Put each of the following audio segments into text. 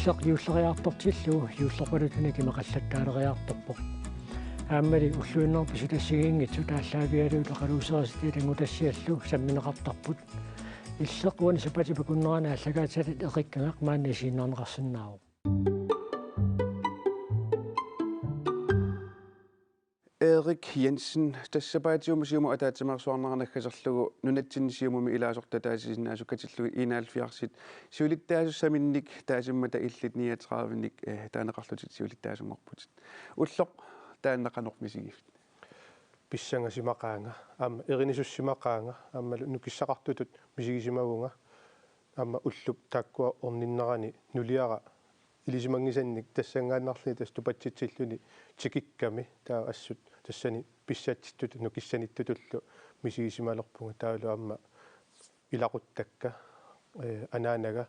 иллақ юуллериартортиллу юуллерпалутуники мақаллаттаалериарторпоқ ааммали уллуиннерпу сулассигиингитсу тааллаавиалуу тақалуусериситилангу тассиаллу самминеқартарпут иллеқуани сапати пакуннерана аллагааталит эқиккагақ маанни сииннернеқарсинааву Erik Jensen, тассапаатиумусиуму атаатсимарсуарнеранаггасерлугу нунатсиннисиумуми илаасортатаасисиннаасуккатиллуги 71 сиулиттаасуссаминник таасиммата иллит 39ник таанеқарлутит сиулиттаасунгорпутит уллоқ тааннеқанормисигифт писсангасимақаанга аама эринисуссимақаанга ааммалу нукиссақартутут мисигисимагунга аама уллуп тааккуа орниннерани нулиара илисимангисанник тассангааннарлни таступатситсиллуни тикикками таа ассут тассани писсаатситтут нукиссаниттутуллу мисигисималерпунга таалу аама илақуттакка анаанага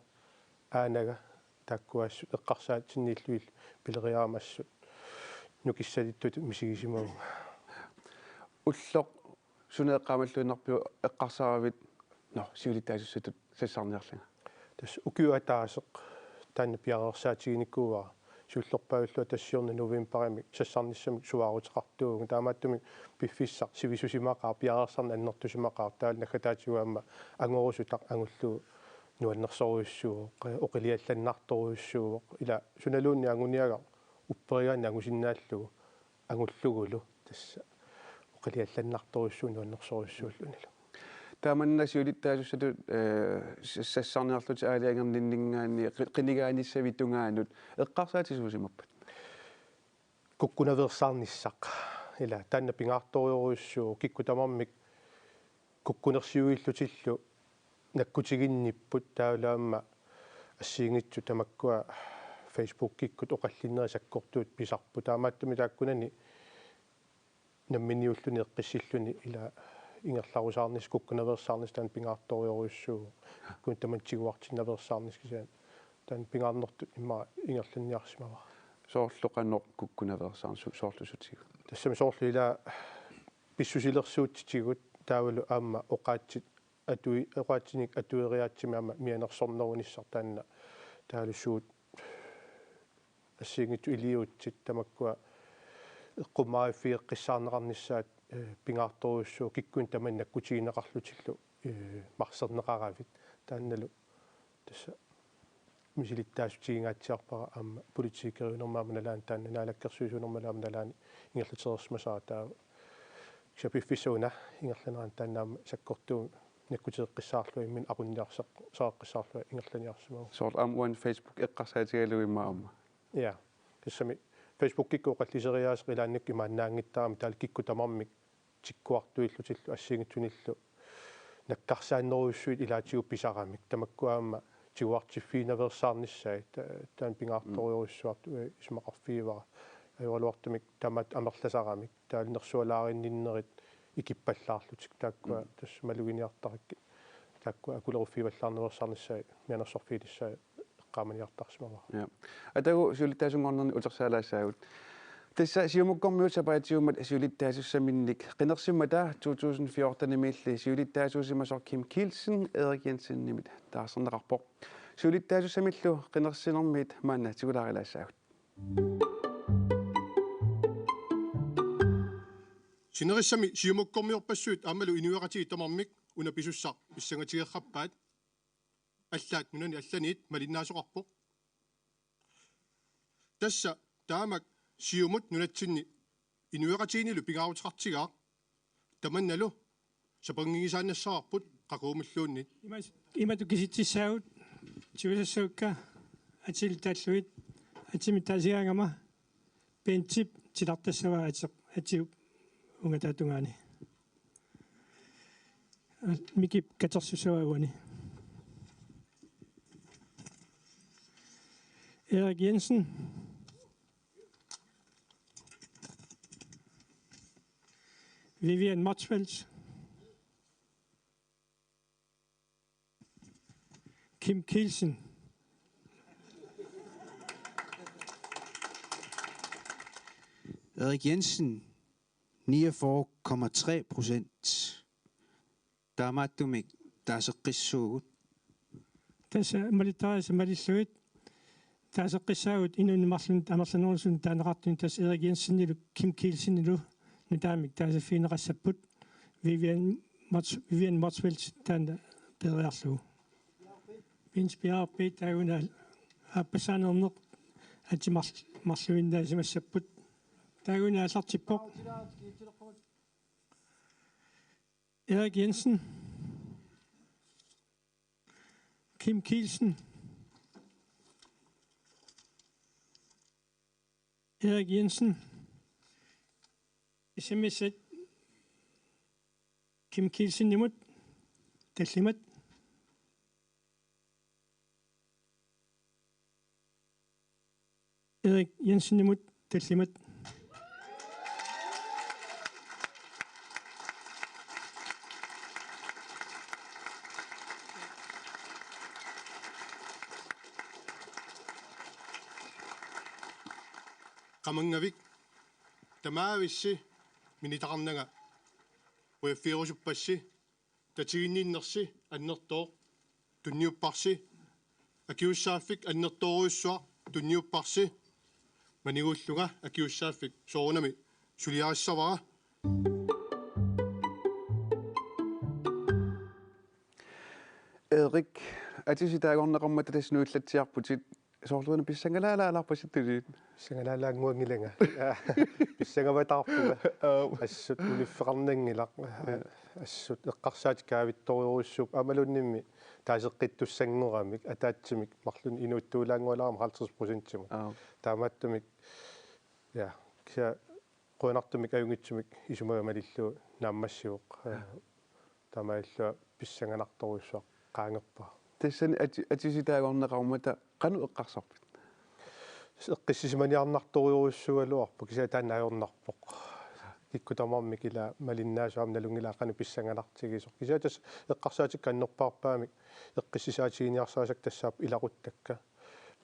аанага тааккуассут эққарсаатсиннииллуил пилериаамассут нукиссалиттут мисигисимагунга уллоқ сунеэққамаллуиннарпиу эққарсаравит сиулиттаасуссатут сассаарниарлага тас укиуатаасеқ таанна пиарерсаатигиниккуувара суллерпауллуа тассиорна новембарами сассарниссамик суаарутеқартууга таамааттуми пиффиссақ сивисусимақаа пиарерсарна аннертусимақаа таалнахатаатигуамма ангорусутақ ангуллуу нуаннерсоруйуссуу оқилиалланнарторуйуссуу ила суналуунни ангуниага упперигаанна ангусиннааллугу ангуллугулу тасса оқилиалланнарторуйуссуу нуаннерсоруйуссууллунила тааманна сиулиттаасуссатут сассаарниарлут аалиангерниннингаани қинигааниссавитунгаанут эққарсаатисуусимаппат куккунаверсаарниссақ ила таанна пингаарториоруйуссуу киккутамармик куккунерсиуиллутиллу наккутигинниппут таалаама ассиингитсу тамаккуа Facebook киккут оқаллиннери саккортуут писарпу таамааттуми тааккунани намминиуллуни эққиссиллуни ила ингерларусаарнис куккунаверсаарнис таан пингаарториоруйуссуу кунтамантигуартиннаверсаарнис кисаан таан пингаарнерту имма ингерланниарсимава соорлоқаннеқ куккунаверсаарнис соорлусутигу тассами соорлу ила писсусилерсуутитигут таавалу аама оқаатсит атуи оқаатсиник атуериаатсими аама мианерсорнеруниссар таанна таалуссуут ассиингиту илиутсит тамаккуа эққумааффиэққиссаарнеқарниссаат пингаарторуйуссуу киккуин таман наккутигинеқарлутиллу марсернеқаравит таанналу тасса мисилиттаасутигингаатсиарпара аама политикериунермааманалаан таанна наалаккерсуисунермалааманалаани ингерлатерерсмасаа таа ксапиффисууна ингерланеран тааннаама саккортуу наккутеэққиссаарлуи иммин aqunniarseq сааққиссаарлуи ингерланиарсимаа соор амуан Facebook эққарсаатигалуимма я тассами Facebook кикку оқаллисериаас илааннакки мааннаангиттарами таал киккутамармик тиккуартуиллутиллу ассиингитсуниллу наккарсааннеруйуссуит илаатигу писарамик тамаккуаама тигуартиффиинаверсаарниссаа таан пингаарториоруссуарту исмақарфиивара аюалуартумик тамат амерласарамик таалнерсуалааринниннерит икиппаллаарлутик тааккуа тасс малугиниартаракки тааккуа акулеруффиваллаарневерсаарниссаа мианерсорфиилиссаа эққааманиартарсимава я атагу сиулиттаасунгорнерни утерсаалаассаагут тасса сиумуккормиут сапаатиуммат сиулиттаасуссаминник қинерсиммата 2014 милли сиулиттаасуусимасор Kim Kielsen Erik Jensen нимит таасернеқарпоқ сиулиттаасуссамиллу қинерсинермиит маанна тигулаарилаассаагут синериссами сиумуккормиорпассуут аамалу инуяратиги тамармик уна писуссаа иссангатигеққаппаат аллаат нунани алланиит малиннаасоқарпоқ тасса таамак сиумут нунатсинни инуяратигинилу пигаарутеқартигаа таманналу сапангигисаанассаарпут қакуумиллуунни имату киситсисаагут тивисассаукка атилтааллуит атимитаасигаангама пентип тилартассава атиуп унгатаатунгаани микип катерсусавагуани Erik Jensen Vivian Motzfeldt Kim Kielsen Erik Jensen 49,3%. Taamaattumik taaseqqissuugut. Tässä malitaasa malissuit таасеққиссаагут инунимарлун амерланерусун таанеқартун тас Erik Jensen Kim Kielsen nu таамик таасаффинеқассаппут Vivian Motzfeldt таана периарлугу инспиарпит таагуна аппасаанернеқ атимарлуиннаасимассаппут таагуна аллартиппоқ Erik Jensen Kim Kielsen Erik Jensen смс Kim Kielsen nimut таллимат Erik Jensen nimut таллимат qamangavik tamaavissi minitaqarnaga uiaffiirusuppassi tatiginniinnersi annertooq tunniupparsi akiussaaffik annertooruussuaq tunniupparsi maniguulluga akiussaaffik soorunami suliarissavara Erik атиситаагорнеқармата таснуиллатсиарпутит соорлуна писсангалаалааларпаситтулиит сингалаалаангуангилага писсагаватаарпуга ассут улиффеқарнангилақ ассут эққарсаати каавитториуруссуп амалуннимми таасеққиттуссангорамик атаатсимик марлун инуттуулаангуалаарма 50% таамааттумик я киа қуинартумик аюнгитсумик исумаамалиллуу нааммассиуқ таамааллуа писсанганарторуссуақ qaangerpa тассани атиситаагорнеқармата qaну эққарсарпит эққиссисиманиарнарториуруссугалуарпу кися тааннаажорнарпоқ иккутамарми кила малиннаасуам налунгила qaну писсанганартигисоқ кися тас эққарсаатик каннерпаарпаамик эққиссисаатигиниарсаасак тассаап илақуттакка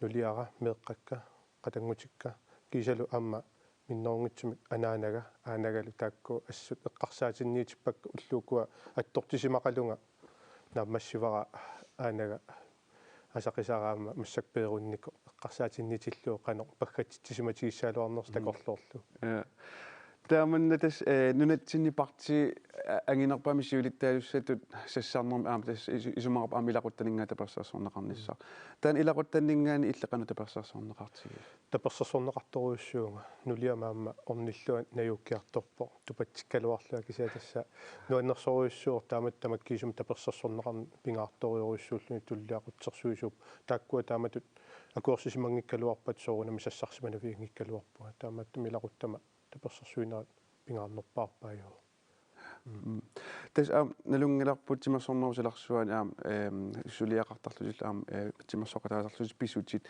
нулиара меэққакка қатангутикка кисалу амма минноонгитсумик aanaaгалу таакку ассут эққарсаатинниитиппакка уллуукуа аттортисимақалунга наммассивара аанага асақисараама массакпееруннику эққарсаатиннитиллуу қано паггатитсиматигиссаалуарнерс такорлоорлу тааманна тас нунатсинни парти ангинерпами сиулиттаалуссатут сассаарнерми аама тас исумарап амилақуттанингаа таперсаасорнеқарниссаа таан илақуттаннингаани иллеқану таперсаасорнеқартиги таперсассорнеқарторуйуссуунга нулиамаама орниллуа наюуккиарторпо тупатсиккалуарлуа кисаатасса нуаннерсоруйуссуур таамат тамаккиисум таперсассорнеқарни пингаартториуруйуссууллуни туллиақутсерсуисууп тааккуа тааматут акуорсисимангиккалуарпат соорунами сассарсиманафиингиккалуарпуа тааматтум илақуттама таперсерсуинерат пингаарнерпаарпаажоо тас налунгиларпут тимассорнерусаларсуани сулиақартарлусил тимассоқатаасарлусил писутит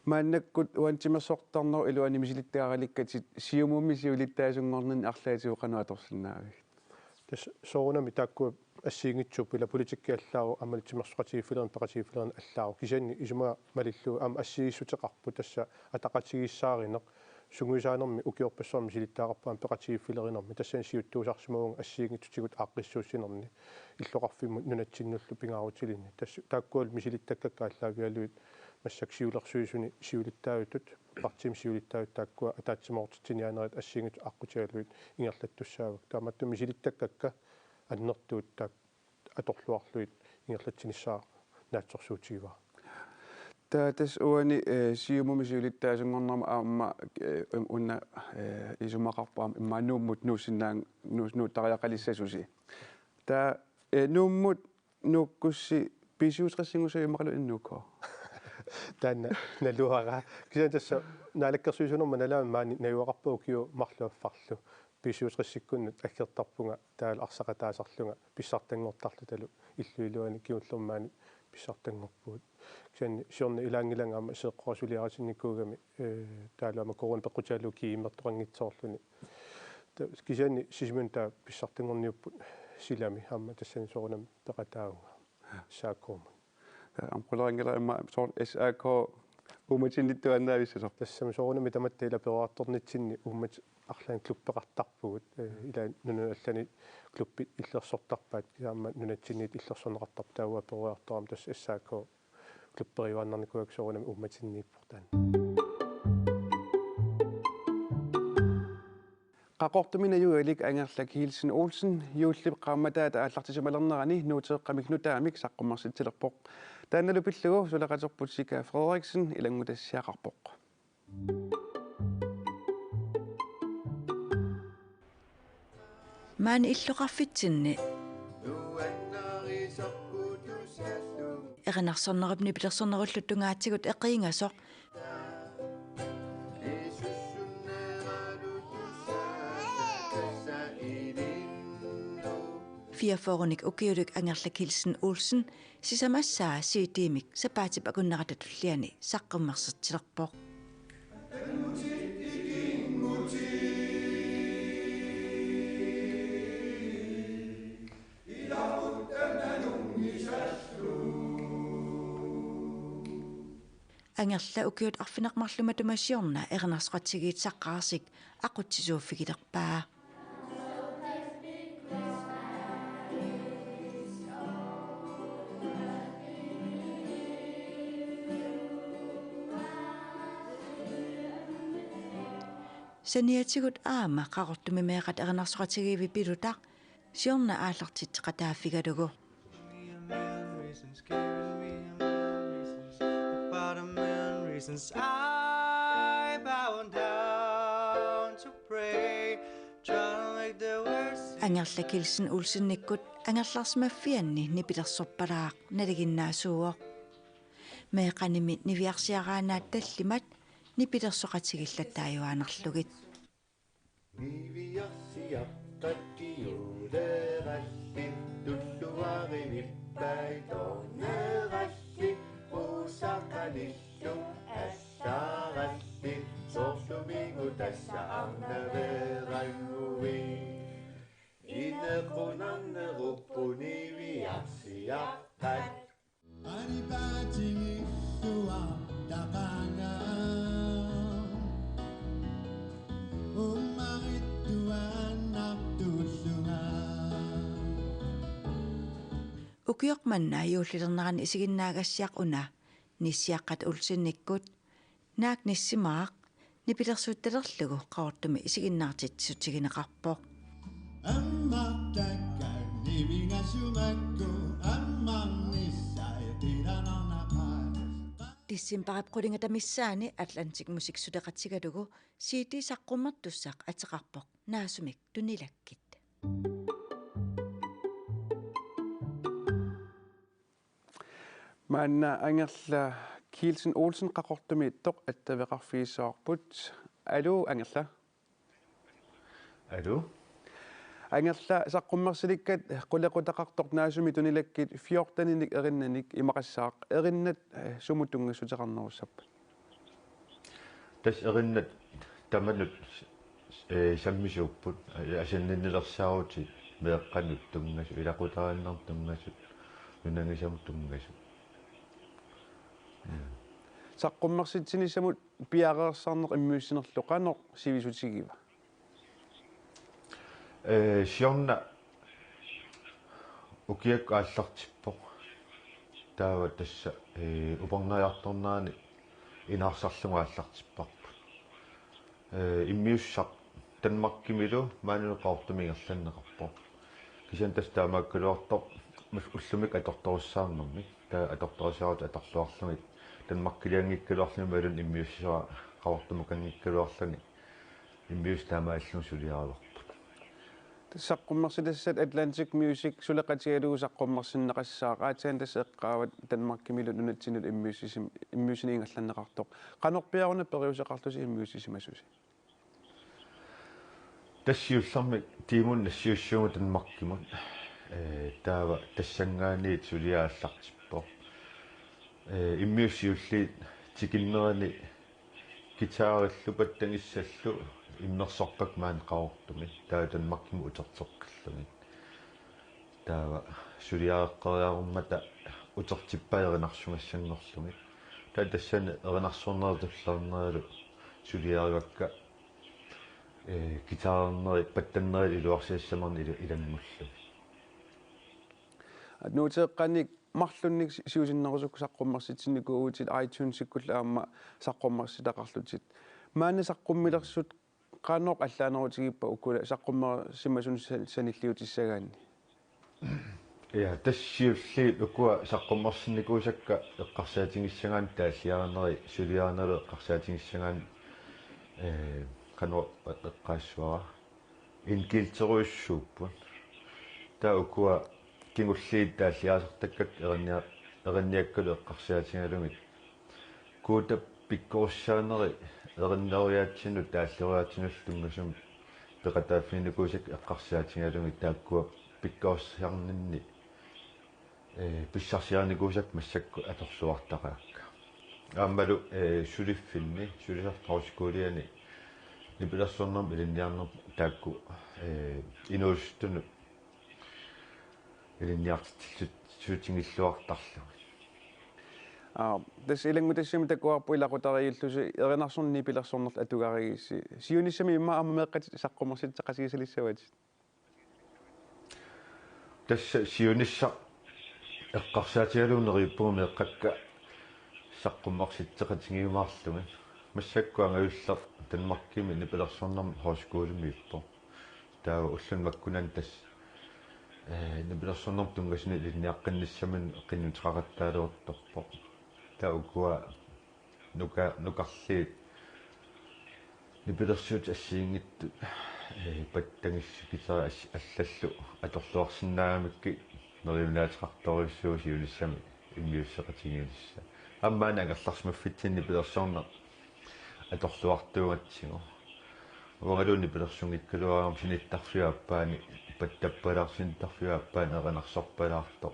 мааннаккут уантимассортарнеру илуани мисилиттаагаликкатит сиумумми сиулиттаасунгорнин арлаатиу қану аторсиннаавик тас соорунами тааккуа ассиингитсуп ила политиккиаллаару амалитимерсуқатигиффилерн пеқатигиффилерн аллаару кисанни исума малиллуу ассииссутеқарпу тасса атақатигиссааринеқ сунгуисаанерми укиорпассуарми силиттаагарпаам пеқатигиффилеринерми тассани сиуттуусарсимауун ассиингитсутигут ааққиссууссинерни иллоқарфиммут нунатсиннуллу пингаарутилини тассу тааккуал мисилиттаккакка аллаавиалуит массак сиулерсуисуни сиулиттаавитут партим сиулиттаавит тааккуа атаатсимаортитсинианерит ассиингиту аққутигалуит ингерлаттуссаавак тааматту мисилиттаккакка аннертуут таак аторлуарлуит ингерлатсиниссаа наатсорсуутигива тас уани сиумуми сиулиттаасунгорнерма аама унна исумақарпаам иммаанууммут нуусиннаан нуутариақалиссасуси та нууммут нуккусси писиутрессингусаа имақалу иннуукко таанна налуара кисатасса наалаккерсуисунерма налаами маани наюақарпуу киу марлуаффарлу писиутрессиккуннут аггертарпунга таала арсақатаасарлунга писсартангортарлу талу иллуилуани киуллермаани писсартангорпуут кисанни сиорна илаангилангаама сеэққорасулиарасинникуугами таалаама корон пеққутаалу кииммерторангитсоорлуни кисанни сисимунта писсартангорниуппут силами аама тассани соорунам пеқатаунга сааккоормун амқулерингала имма соор САК уматинниттуаннаависсасор тассами соорунами таматтаила перуарторнитсинни уммат арлаан клуппеқартарпугут ила нуну аллани клуппи иллерсортарпаат киаама нунатсинниит иллерсонеқартар тауа перуартарам тасс САК клупперивааннарникуаксорунами умматиннииппортаан qaqortumina yualik angerlak Hilsen Olsen yuullip qaamataata aallartisimalernerani nuuteeqqamik nutaamik saqqummarsitsilerpoq taannalupillugu suleqaterput Sika Frederiksen ilangutassiaqarpoq Maani illuqarfitsinni Erinarsorneripni pilersornerulluttungaatsigut eqiingasoq Fiaforunik ukiuluk angerlak Hilsen Olsen sisamassaa siitiimik sapaatip akunneratulliani saqqummarsertilerpoq Angerla ukiut arfineqmarluma tumasiorna erinarsoqatsigiit saqqaarsik aqutsisuuffigilerpaa Saniatigut aama qaqortumimeeqat erinarsoqatsigiivi pilutaq siorna aallartitteqataaffigalugu Since I bow down to pray, trying to make the words. Angerlak Hilsen Olsennikkut angerlarsmaffianni nipilersorpalaaq naliginnaasuuoq meeqanimit niviarsiaraanaat tallimat nipilersoqatigillataajuaanerlugit Niviarsiaqqattiuuleralli tulluarimippaitoorneralli uusaqalillu assaralli sorlumigu tassa arnaverallui inequnarneruppuniviarsiaqqat Anipatsingistua takana Ummarittuannartullunga Ukiormanna yuullilernerani isiginnaagassiaq una nissiaqqat ulsinnikkut naak nissimaaq nipilersuuttalerlugu qaortumi isiginnaartitsutigineqarpoq Ammartakka nivingasumakku ammarnissaiqilanarnaqaa Tissimparap qulingatamissaani Atlantic musikssuteqatsigalugu siiti saqqummertussaq ateqarpoq naasumik tunilakkit maanna angerla Hilsen Olsen qaqortumi ittoq attaveqarfiissoorput alu angerla Alu angerla saqqummersilikkat qulequtaqartoq naasumi tunilakkit 14-nik erinnanik imaqassaaq erinnat sumutungassuteqarnerussap tas erinnat tamanut sammisuupput asanninnilersaaruti meeqqanut tungasu ilaqutaraannartungasut nunangisamut tungasu saqqummersitsinисsamут piaqeersarneq immiussinerlu qanoq sivisutigiva siorna ukiakku aallartippoq taava tassa upornariartornaani inaarsarlugu aallartipparput immiussaq Danmarkimilu maanuneqaortumigerlanneqarpoq kisian tas taamaakkaluartoq mas ullumik atortorussaarnermik taa atortorusaarut atorluarlugit Danmarkiliangikkaluarlumi malun immiussara qaortumukangikkaluarluni immius taamaallung suliaralorput saqqummersilassat Atlantic Music suleqatigalugu saqqummersinneqassaaqa ataan tas eqqaavat Danmarkimilu nunatsinut immiusiniingallanneqartoq qanorpiaruna periuseqartusi immiussisimasusi тассиуллэрмик тимун нассиуссуугу танмаркимут таава тассангаанниит сулиааллартиппо иммиуссиуллиит тикиннерани гитаариллупат тангиссаллу иммерсорпак маан qaortumi таа танмаркиму утертеққаллуни таава сулиааққериаруммата утертиппаеринарсунгассангорлуми таа тассани эринарсуорнеритуллернерилу сулиаруакка гитаарнери паттаннери илуарсиассамарни илангуллу нуутеэкканик марлунник сиусиннерусук саққуммарситсинникуугутит iTunes иккулла аама саққуммарситақарлутит маана саққуммилерсут qaanoq allaanerutигиппа уккула саққуммера симасун саниллиутиссагаанни я тассиулли укуа саққуммарсинникуусакка эққарсаатингиссагаан тааллиарнери сулиарнеру эққарсаатингиссагаан кано эққаассуара инкилтеруиссууппут таа укуа кингуллиит тааллиаасертаккат эринниаккалу эққарсаатингалугит куута пиккорсаанери эриннериаатсину тааллериаатсинуллу тунгасум пеқатааффиникуусак эққарсаатингалугит тааккуа пиккорсиарнинни писсарсиарникуусак массакку аторсуартақаакка ааммалу сулиффинни сулисартаускуулиани нипилерсорнерм илинниарнер таакку инуустуну илинниартиллут суутингиллуартарлу тас илангутассами такуарпу илақутарииллуси эринарсорни пилерсорнерл атугаригисси сиунissami имма аамамеэккати саққуммерсит тасса сиунисса эққарсаатигалуунериппугумеэққакка саққуммарситсеқатингиумаарлуми массаккуангаюллер танмаркими нипилерсорнерм хоскуулимииппо таа уллун маккунан тас нипилерсорнерм тунгасини линниаққинниссаман қиннутеқараттаалуорторпо таа укуа нукарлиит нипилерсуут ассиингиттут паттангиссикисаа аллаллу аторлуарсинаагамикки неримнаатеқарторуссуу сиулиссами иммиуссеқатингилисса аммаана ангерларсмаффитсинни пилерсорнер аторлуартуугатсигу уангалуунни пилерсунгиккалуарам синиттарфиуаппаани паттаппалаарсинтарфиуаппаани эринарсорпалаарто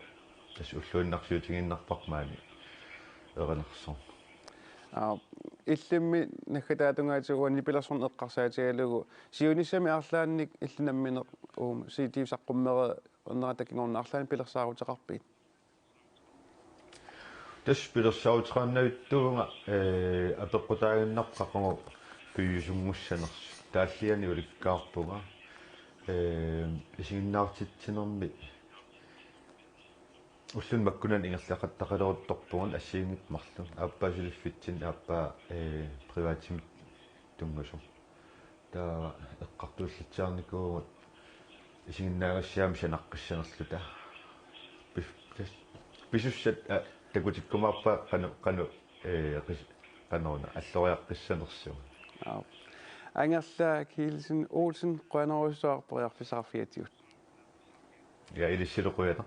тас уллуиннарсуутигиннарпармаани эринарсор иллимми наггатаатунгаатигуани пилерсорн эққарсаатигалугу сиунissami арлаанник иллунаммине уум ситив саққуммера нератакингорна арлаани пилерсаарутеқарпиит тас пилерсаарутеқарнавиттуунга апеққутаагиннарпаққугу пиюсунгуссанерс тааллиани уликкаарпуга исигиннаартитсинерми уллун маккунан ингерлақаттақалерутторпугун ассиингит марлу ааппаасулиффитсин ааппаа приватим тунгасу таа эққартууллатсаарникуугут исигиннаагассаами санаққиссанерлута писуссат такутиккумаарпа кану канона аллориаққиссанерсуу ангерла Kielsen Olsen qanarussuarperiarfisarfiatiut я илиссилеқуята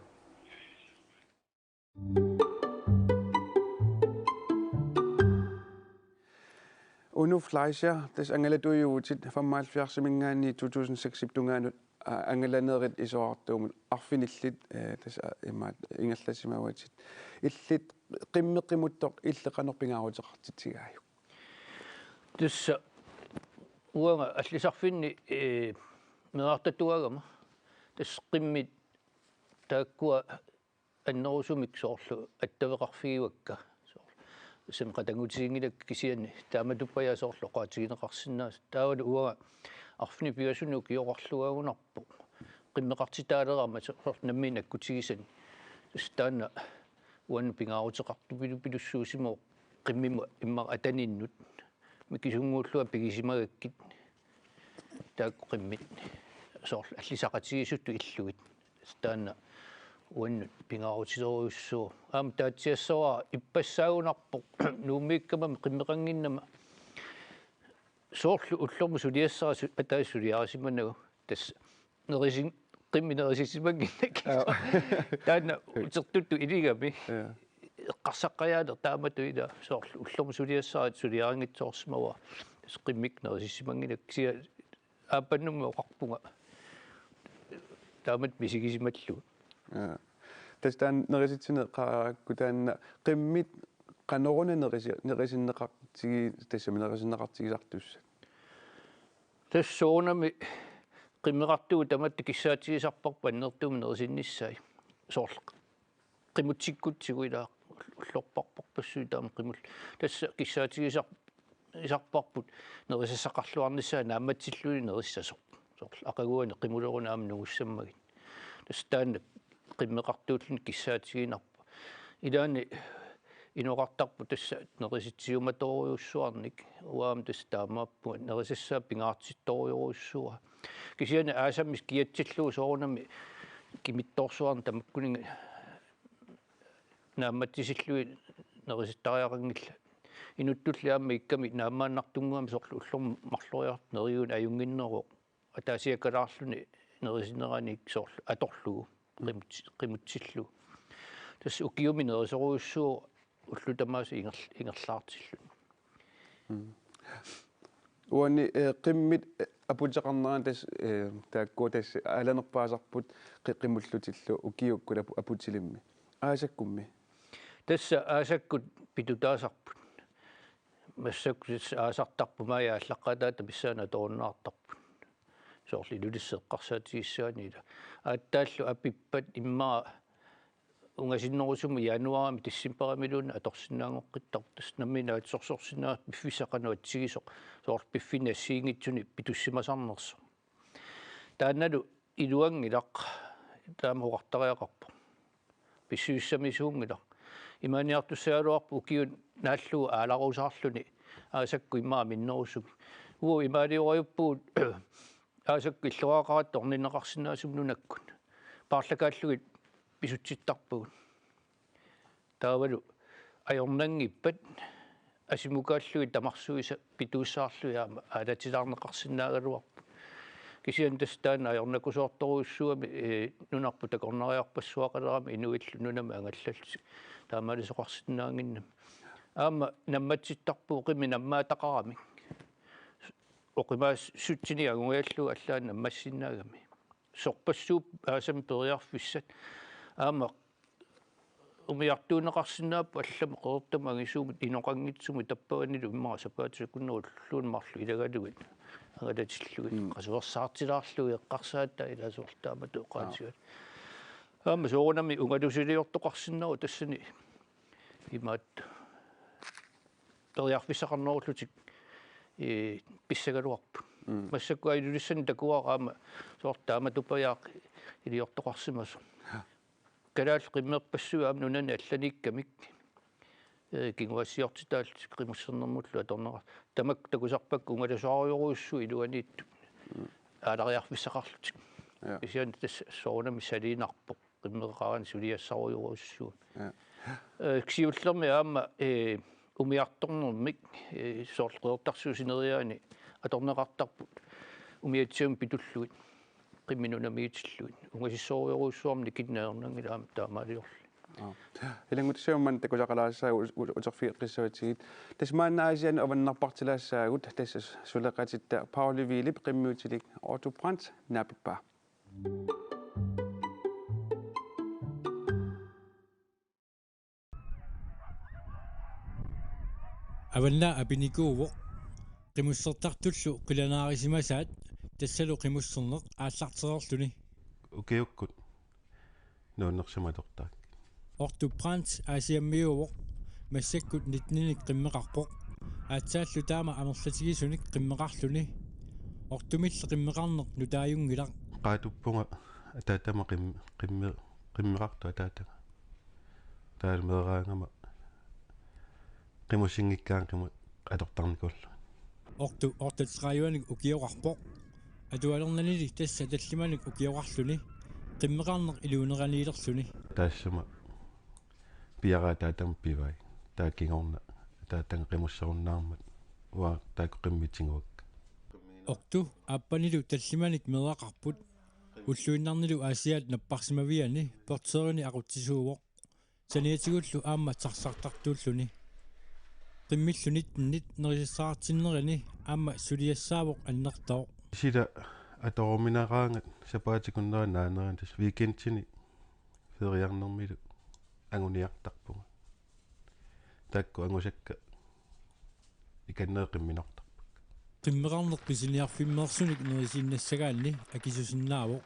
Uno Fleischer des angalatuyuutit 75-mingaani 2006 tungaanut angalannerit isuartuumun arfinillit tas immaat ingerlasimauatit illit qimmeqimuttoq illeqanerpingaaruteqartitsigaaju tussa uanga allisarfinni meartatuagama tas qimmit taakkua аннерусумик соорлу аттавеқарфигуакка соорлу семқатангутигингилак кисианни тааматуппая соорлу qaatiginеқарсинаас таавалу уага арфни пиасунук иоқарлуагунарпу қиммеқартитаалерама соорлу наммин аккутигисан стаана уан пингаарутеқарту пилуссуусимо қиммиму иммар атаниннут микисунгууллуа пигисимагаккит таакку қиммит соорлу аллисақатигисутту иллугит стаана уаннут пингаарутисеруйуссуу аама таатсиассаваа иппассаагунарпоқ нууммииккамами қиммеқангиннама соорлу уллорму сулиассара атаассулиарисиманагу тас нерисин қимминерисисимангиннак таана утертутту илигами эққарсаққаяалер тааматуила соорлу уллорму сулиассара сулиарингитсоорсимава тас қиммик нерисисимангинак сиа ааппаннумми оқарпунга таамат мисигисималлуг тас таан нериситсине qaakutaanna qimmit qanoruna nerisinneqartigi тассами нерисиннеқартигисартуссат тассоонами qimmeqartugu таматта киссаатигисарпарпа нертуми нерисинниссай соорлу qimutsikkutsigu илаа уллорпарпарпассуи таама qimul тасса киссаатигисарпарпут нерисассақарлуарниссаа нааматсиллуни нериссасоқ соорлу ақагуани qimulеруна аама нугуссаммагит тас таанна qimmeqartuullun kissaatiginarpa илаани инуqartarpu тасса нериситсиуматориуссуарник уаам тас таамааппу нерисассаа пингаартитториуруссуа кисиана аасаммис киатсиллуу соорнами кимитторсуарн тамаккунинга наамматсисиллуи нериситтариақангилла инуттуллаама икками наамааннартунгуами сорлу уллорм марлуриарт нериуун аюнгиннеро атаасиакалаарлуни нерисинераник соорлу аторлугу qimutsillu тас укиуми нерисоруйуссуу уллутамаас ингерлаартиллу уани qimмит апутеқарнеран тас таакку тас аланерпаасарпут qimmullutилlu укиуккула апутилимми аасаккумми тасса аасаккут питутаасарпут массаккус аасартарпумая аллаққатаата писсаана тоорнаартарпут соорли лулиссеққарсаатигиссааниила ааттааллу апиппат иммаа унгасиннерусуми януарами тиссимперамилуна аторсинаангоққиттартас наммина атсорсорсинаа пиффисақануатсигисоқ соор пиффина сиингитсуни питуссимасарнерсо таанналу илуангилақ таамаоқартариақарпо писсуиссамисуунгилақ имааниартуссаалуарпу укиун нааллуу ааларусаарлуни аасакку иммаа миннерусуги уу имаалиориуппуут аасакку иллуаақарат торнинеқарсинаасумнунаккун paarlakaalluгит писутситтарпугут таавалу аёрнангиппат асимукааллуги тамарсуиса питууссаарлуяама аалатилаарнеқарсинаагалуарпу кисиан тастаана аёрнакусоорторуйуссуами нунарпу такорнариарпассуақалерами инуиллу нунама ангаллалси таамалисоқарсинаангиннам аама намматситтарпуу қими наммаатақарами оқимаас сутсини агунгиаллуга аллаана наммассинаагами сорпассууп аасам периарфиссат аама умиартуунеқарсинааппу аллама қеэртама агисуумут иноқангитсуму таппаганилу иммаа сапаатисакуннеру ллуун марлу илагалугит агалатиллугит қасуерсаартилаарлуги эққарсаатта иласуортаамату оқаатигат аама соорнами унгалусилиортоқарсиннеру тассани имаат периарфиссақарнеруллутик писсагалуарпу массакку айлулиссан такуараама соортаама тупаяақ илиортоқарсимасу калаал қиммерпассуаам нунани алланиккамик кингуассиортитаал қимуссернэрмуллу аторнера тамак такусарпакку унгаласаариоруйуссу илуаниитту аалариарфиссақарлутик исиан тас соорнами салиинарпоқ қиммеқаран сулиассаруйоруйуссуу ксиуллерми аама умиарторнэрмик соорлеқертарсуусинериаани аторнеқартарпут умиатсиум питуллуит qimminunamiitsilluit ungasissoriuruussuarni kinnaernerngila taamaliorli илангутсаумман такусақалаассаа утерфиэққиссаватигит тасмаанаасиан аваннарпартилаассаагут тассас сулеқатитта пауливилип qimmiутилик ортопрант напиппа аванна апиникууво qimуссертартуллу qilanaarisimasaat тассалу qimуссернеқ ааллартерерлүни укиуккут нууннерсиматортаак ортупрант аасиаммиуво массаккут нитниник qimmeqarpoq аатсааллу таама амерлатигисуник qimmeqarluni ортумилла qimmeqarneq нутааюнгилар qaatuppunga ataatama qimmeqartu ataatanga таалмераангама qimусингиккаан qimu аторtarnikullu ортатсрааюаник укиоqarpoq атуалерналили тасса таллиманик укиоqarluni qimmeqarneq илуунераниилерлүни таассама пиараа таатам пивай таакингорна таатан qimуссеруннаармат уа таак qimmitингуак орту аппанилу таллиманик мерақарпут уллуиннарнилу аасиаат наппарсимавиани портсерини aqutsisuuvoq саниатигуллу аама тарсартартууллуни qimмиллунит нерисаартиннерини аама сулиассаавоq аннертоо сида аторуминераангат сапаатикуннера наанеран тас викендтини фериарнермилу агуниартарпунга такку ангусакка иканнеэқимминартар qimmeqarneq pisiniarfimmeersunik nerisiinnassagaanni akisusinnaavo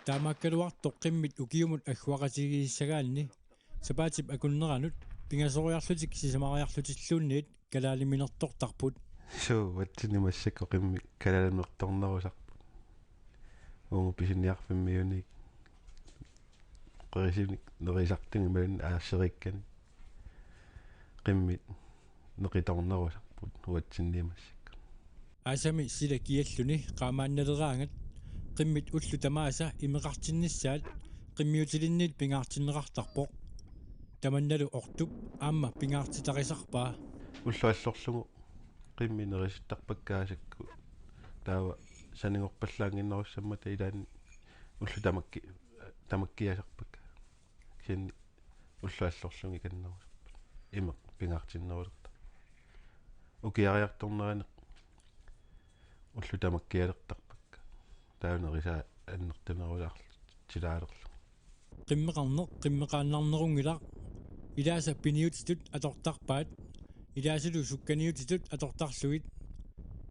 таамааккалуартоқ qimмит укиумут аггуақатигииссагаанни сапаатип акуннеранут пингасориарлутик сисамариарлутиллуунниит калаалиминертортарпут соо ватсини массакко qimmi калаалимерторнерусарпут ууму писиниарфиммиуник qerisivnik nerisartumi малун аассериккани qimmit neqitornerusarput uatsinniimassik Asami sila kialluni qaamaannaleraangat qimmit ullu tamaasa imeqartinnissaat qimmiutilinniit pingaartinneqartarpoq tamannalu ortup aamma pingaartitarisarpaa уллуаллорлугу qimminerisittarpakkaasakku taava saningorpallaanginnerussаммата илаани уллу тамаккиасарпакка кианни уллуаллорлуги каннерусарпа имеқ пингаартиннерулерта укиариарторнеране уллу тамаккиалертарпакка таунериса аннертанерулаарлу тилаалерлу qimmeqarneruнгила илааса пиниутитут атортарпаат илаасалу сукканиутитут аторторлугит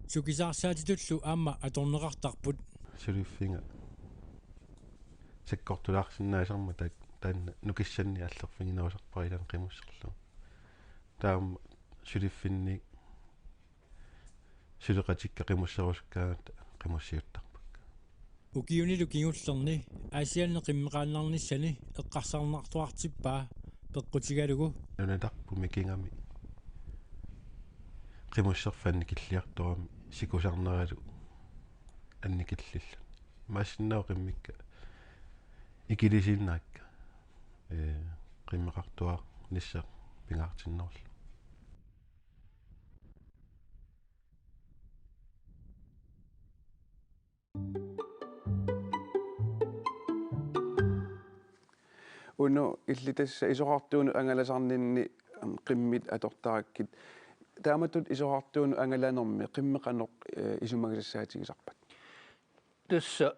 сукисаарсаатитуллу аама аторнеқартарпут сулиффинга саккортулаарсинаасарма таанна нукиссанни аллерфигинерусарпарилан қимуссерлу таама сулиффинни сулеқатикка қимуссерускаат қимуссиуттарпакка укиунилу кигуллерни аасианне qimmeqaannarnissani эққарсаарнартуартиппаа пеққутигалугу нунатарпу микингами qimуссерфанни киллиарторами сикусарнералу анникиллилла массиннаа qimмикка икилисиннаакка qimmeqartuar нисса пингаартиннерлу уну иллитасса исоқартууну ангаласарнинни qimmit атортораккит тааматут исоқартууну ангалаанерми qimmeqanoq исумагисаатигисарпат тасса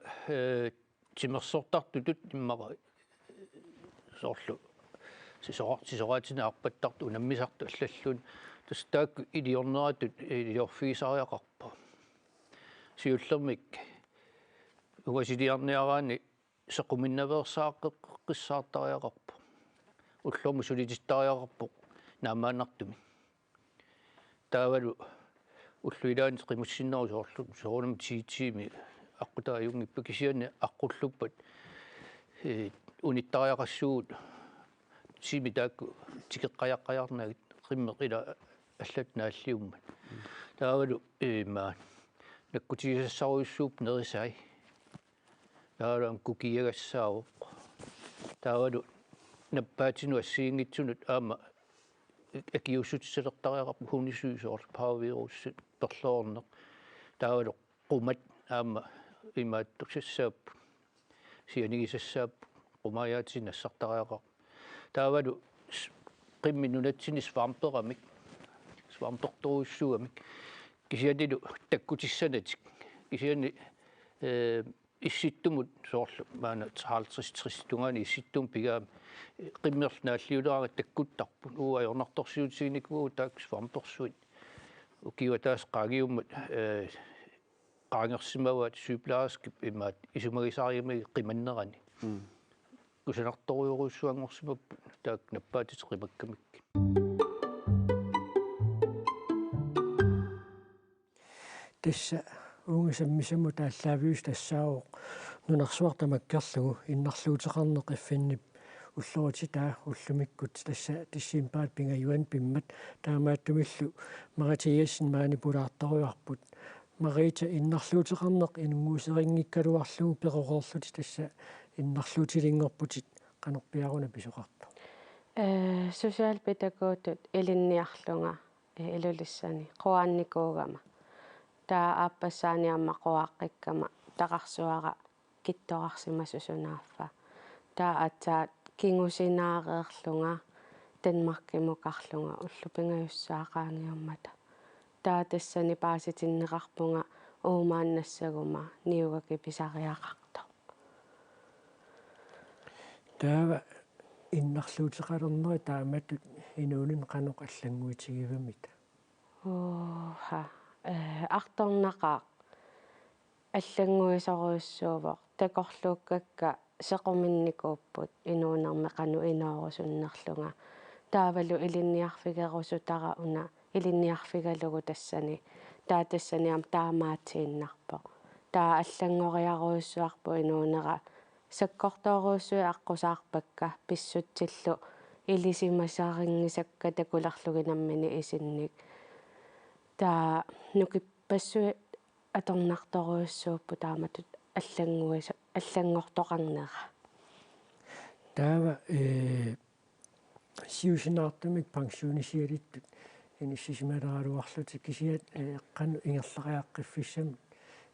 тимерсортартутут иммара соорлу сисораатинаарпаттарту унаммисарту аллаллун тас таакку илиорнератут илиорфигисариақарпа сиуллермик уасилиарниараани сеқуминнаверсааққиссаартариақарпа уллорму сулититтариақарпоқ наамааннартуми таавалу уллуилаани қимуссиннеру соорлу соорнам тиитсиими аққутаа юнгиппа кисиани аққуллуппат униттариақассуут сими таакку тикеққаяққаярнагит қиммеқила аллат нааллиуммат таавалу имаа наккутигиссаруйуссууп нерисай таавалу кукиагассаавоқ таавалу наппаатину ассиингитсунут аама акиуссутисалертариақарпу хунисуисоор паавируссут перлоорнеқ таавалу qumат аама имааттуксассаап сианигисассаап qumаяатин ассартариақар таавалу qimminunatсини свамперамик свамперторуссуамик кисиатилу таккутиссанатик кисиани исситтумут соорлу маана 50-60 тунгаани исситтум пигаам qimmernaаллиулерага таккуттарпу уаёрнарторсиутсигникуу таакс свамперсуит укиуа таас qaagiummut qaangersimavaat sygeplejerskip immaat isumagисаариами qimannерани кусанарторуйоруссуангорсимаппут таак наппаатит qimаккамикки тасса унгасаммисаму тааллаавиус тассаавоқ нунарсуартамаккерлугу иннарлуутеқарнеқ иффиннип уллуутитаа уллумиккут тасса тиссиимпаат пингаюан пиммат таамааттумиллу маратиассин маанипулаарторуарпут марита иннарлуутеқарнеқ инунгуусерингиккалуарлугу пеқоқорлути тасса иннарлуутилингорпутит канерпиаруна писоқарпа социалпедагогтут илинниарлунга илулиссани қуаанникуугама таа ааппассааниарма қуааққиккама тақарсуара китторарсимасусунааффа таа атсаат кингусинаареерлунга танмаркимукарлунга уллупингаюссаақааниармата таа тассани пааситиннеқарпунга уумааннассагума ниугаки писариақарто таава иннарлуутеқалернери тааматут инуунин каноқ аллангуитигивамита ха арторнақаа аллангуисоруйуссуувоқ такорлууккакка сеқуминникууппут инуунарме қану инаорусуннерлунга таавалу илинниарфигерусутара уна илинниарфигалугу тассани таа тассаниам таамаатииннарпо таа аллангориаруйуссуарпу инуунера саккортооруйуссуи аққусаарпакка писсутсиллу илисимасаарингисакка такуларлугинаммини исинник таа нукиппассуи аторнарторуйуссууппу тааматут аллангортоқарнера таава сиусинаартумик пансионисиалиттут иниссисималералуарлути кисиат эққану ингерлариаққиффиссам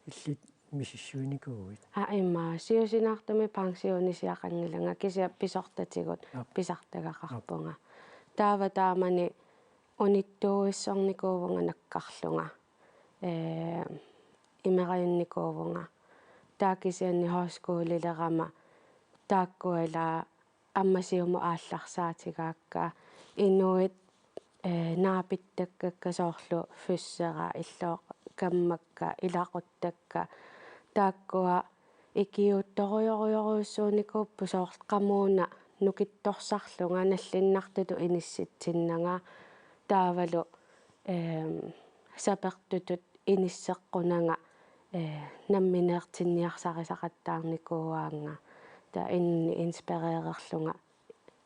иллит мисиссуиникууит имма сиусинаартуми пансионисиақангиланга кисиа писортатигут писартагақарпунга таава таамани униттууиссорникуувнга наккарлунга имераюнникуувнга таакисианни хоскуулилерама тааккуила аммасиуму аалларсаатигаакка инуит наапиттаккакка соорлу фуссера иллоо каммакка илақуттакка тааккуа икиутторуйоруйоруйуссууникууппу соорл qamууна нукитторсарлунга наллиннартуту инисситсиннага таавалу сапертутут иниссеққунага намминеертинниарсарисақаттаарникууаанга та инни инспиреерерлунга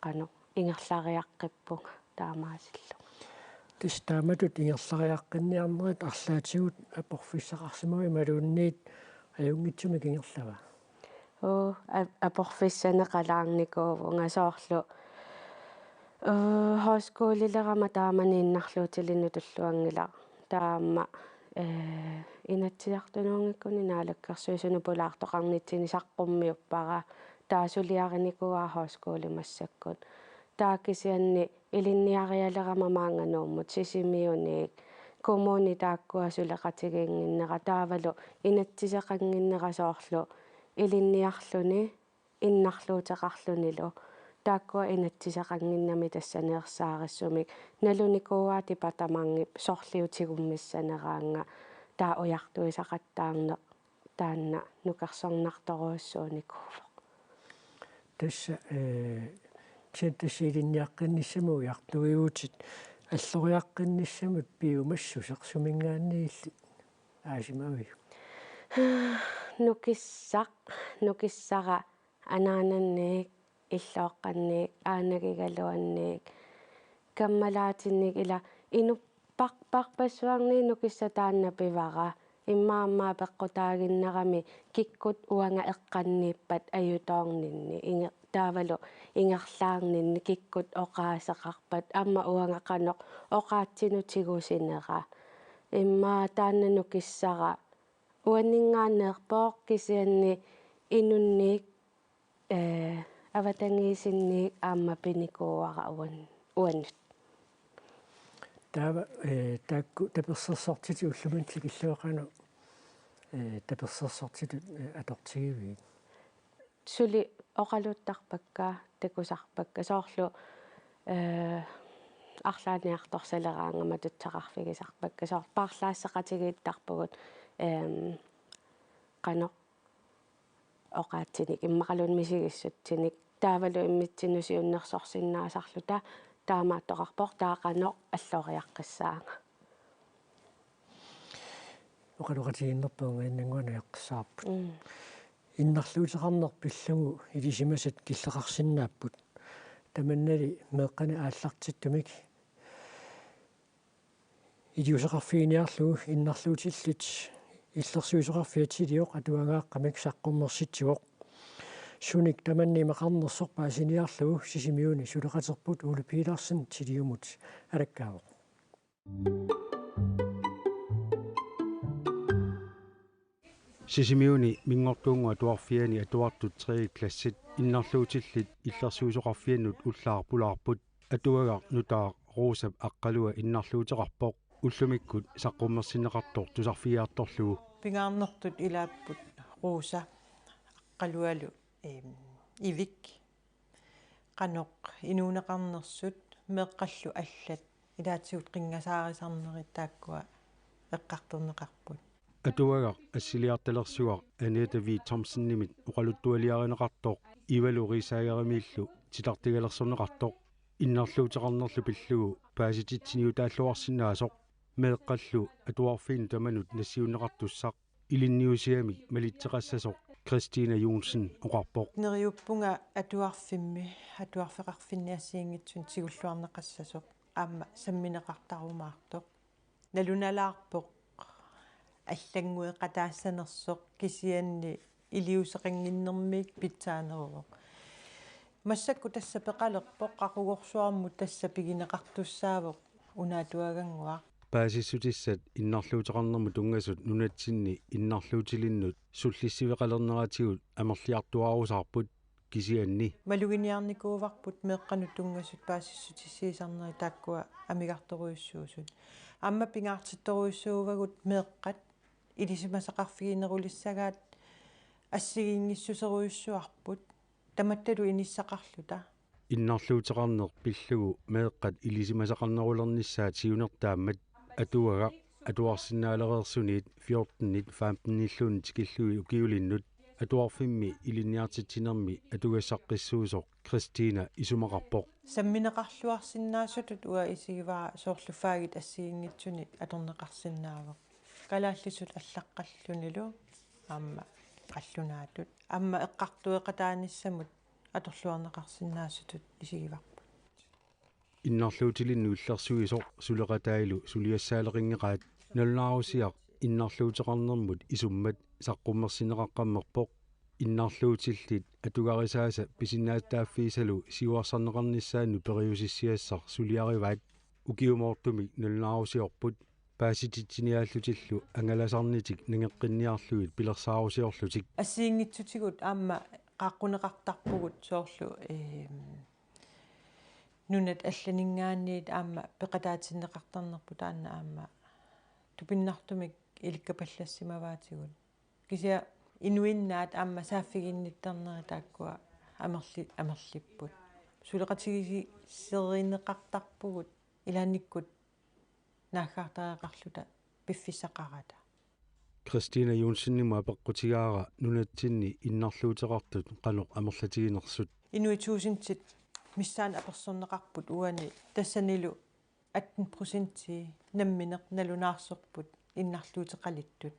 қано ингерлариаққиппунга таамаасиллу тистааматут ингерлариаққинниарнерит арлаатигут апорфиссақарсимуи малуунниит аюнгитсуми кингерлава апорфиссанеқалаарникуувнга соорлу хоскуулилерама тааманииннарлуутилину туллуангила таама инатсиартунуунгиккуни наалаккерсуисуну пулаартоқарнитсини саққуммиуппара таасулиариникуаа хоскуулимассаккут таакисианни илинниариалерама маанганууммут сисимиуниик коммуни тааккуа сулеқатигингиннера таавалу инатсисеқангиннера соорлу илинниарлуни иннарлуутеқарлунилу тааккуа инатсисеқангиннами тассанеерсаариссумик налуникууаати патамаангип сорлиутигуммиссанераанга таа уяртуисақаттаарне таанна нукерсорнарторуйуссууникууфо тасса чентасилинниаққинниссаму уяртуиутит аллориаққинниссамут пиумассусеқ сумингаанниилли аасимави нукиссара анаананниик иллооққанниик аанагигалуанниик каммалаатинник ила инуппарпарпассуарни нукисса таанна пивара иммааммаа пеққутаагиннерами киккут уанга эққаннииппат аюторнинни таавалу ингерлаарнинни киккут оқаасеқарпат амма уанга қаноқ оқаатсинутигусинера иммаа таанна нукиссара уаннингаанеерпоо кисианни инунниик аватангиисинниик аама пиникууара уаннут таава таакку таперсерсортити уллумантли киллуақану таперсерсортиту атортигиви сули оқалуттарпакка такусарпакка соорлу арлааниарторсалераангама тутсақарфигисарпакка соор paarlaassaqatigiittарпугут qano oqaatsinik immaqalun misigissuttinik taavalu immitsinnusiunnersorsinnaasarluta taamaattoqarpoq taaqano alloriaqqissaanga oqaluqatiginnerpuunga innanguana yaqqissaarput иннарлуутеқарнер пиллугу илисимасат киллеқарсиннааппут таманнали меэққани ааллартиттумик идиусеқарфигиниарлугу иннарлуутиллит иллерсуисеқарфиатилиоқ атуангааққамик саққуммерситсуоқ суник таманни меқарнерсоқ паасиниарлугу сисимиуни сулеқатерпут Ули Пилерсен тилиумут алаккаавоқ сисимиуни мингортуунга туарфиани атуартут 3 классит иннарлуутиллит иллерсуисеқарфианнут уллаарпулаарпут атуагар нутаа роосап аққалуа иннарлуутеқарпоқ уллумиккут саққуммерсинеқартор тусарфиаарторлугу пингаарнертут илааппут рууса аққалуалу ивик қаноқ инуунеқарнерсут меққаллу аллат илаатсуут қингасаарисарнерит тааккуа эққарторнеқарпут атуагар ассилиарталерсуар Анета Ви Томсеннимит оқалуттуалиаринеқартоқ ивалурисаагеримииллу тилартигалерсорнеқартоқ иннарлуутеқарнерлу пиллугу паасититсиниу тааллуарсинаасоқ меэққаллу атуарфиин таманут нассиунеқартуссақ илинниусиами малитсеқассасоқ Christina Jonsen oqarpoq neriuppunga atuarfeqarfinniassiingitsun sigulluarneqassasoq аама самминеқартаруmaartoq налуналаарпоq аллангуи qataaссанерсоq кисианни илиусеқингиннэрмик питсаанеруоq массакку тасса пеқалерпоq қақугорсуармут тасса пигинеқартуссаавоq унаатуагангуа паасиссутиссат иннарлуутеқарнэрму тунгасут нунатсинни иннарлуутилиннут суллиссивеқалернератигут амерлиартуарусаарпут кисианни малугиниарникууварпут меэққану тунгасут паассиссутиссиисарнери тааккуа амигарторуйуссуусут амма пингаартитторуйуссуувагут меэққат илисимасақарфигинерулиссагаат ассигиингиссусеруйуссуарпут таматталу иниссақарлута иннарлуутеқарнеқ пиллугу меэққат илисимасақарнерулерниссаат сиунертааммат атуага атуарсинаалереерсуниит 14-нит 15-ниллуун тикиллуи укиулиннут атуарфимми илинниартитсинерми атугассаққиссуусоқ Кристина исумақарпоқ самминеқарлуарсинаасутут уа исигиваа соорлуфаагит ассигингитсуни аторнеқарсинаавоқ калааллисут аллаққаллунилу аама қаллунаатут амма эққартуеқатааниссамут аторлуарнеқарсинаасутут исигиварпут иннарлуутилинну иллерсуисоқ сулеқатаилу сулиассаалеқингеқаат наллаарусиақ иннарлуутеқарнермут исуммат саққуммерсинеқаққаммерпоқ иннарлуутиллит атугарисааса писиннааттааффиисалу сиуарсарнеқарниссаанну периусиссиассар сулиариваат укиумоортумик наллаарусиорпут паасититсиниааллутиллу ангаласарнитик нангеққинниарлуит пилерсаарусиорлутик ассиингитсутигут аама qaaqquneqartarpugut soorlu nunat алланингаанниит аама пеқатаатиннеқартарнерпу таанна аама тупиннартумик иликкапаллассимаваатигут кися инуиннаат аама сааффигинниттарнери тааккуа амерлиппут сулеқатигиси серинеқартарпугут илаанниккут наахаартареқарлута пиффисақарата Christina Jonsenniма пеққутигаара нунатсинни иннарлуутеқартут қанеқ амерлатигинерсут инуитуусинтит миссаан аперсорнеқарпут уани тассанилу 18% намминеқ налунаарсерпут иннарлуутеқалиттут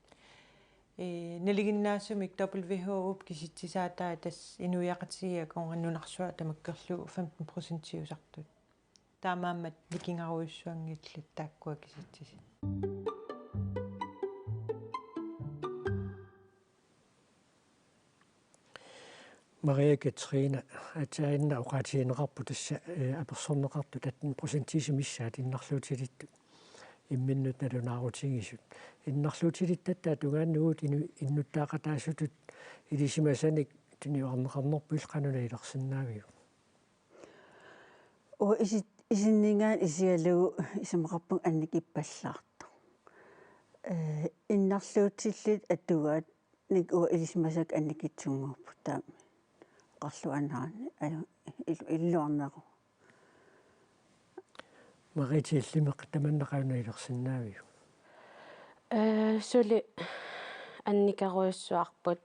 налигиннаасумик WHO киситсисаатаа тас инуяқатсигиа конгannunarsuа тамаккерлугу 15% иусартут таамааммат викингаруйуссуангитлит тааккуа киситсиси Maria Katrina атаинна оқаатигинеқарпу тасса аперсорнеқарту 18% миссаат иннарлуутилитту имминнут налунаарутигисут иннарлуутилиттатаа тугааннуут иннуттаақатаасутут илисимасаник туниуарнеқарнерпул қануна илерсиннаавиу о исиннингаан исиалугу исамақарпун анникиппаллаарто иннарлуутиллит атугаат ник о илисимасак анникитсунгууппут таами qарлуанаани иллуарнеру маритиллимеқ таманнеқауна илерсиннаавиу сули анникаруйуссуарпут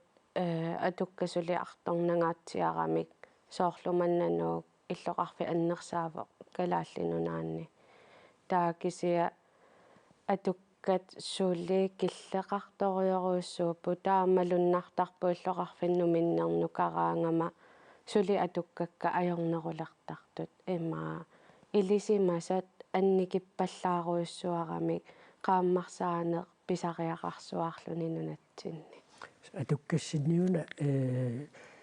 атуккасули арторнангаатсиарамик соорлуманнануук иллоқарфи аннерсаавоқ калааллинунаанни таакисиа атуккат сули киллеқарториоруйуссууппу таамалуннартарпу иллоқарфиннуминнерну караангама сули атуккакка ajornerulертартут имаа илисимасат анникиппаллааруйуссуарамик qaammarsaanеқ писариақарсуаарлуни нунатсинни атуккассинниуна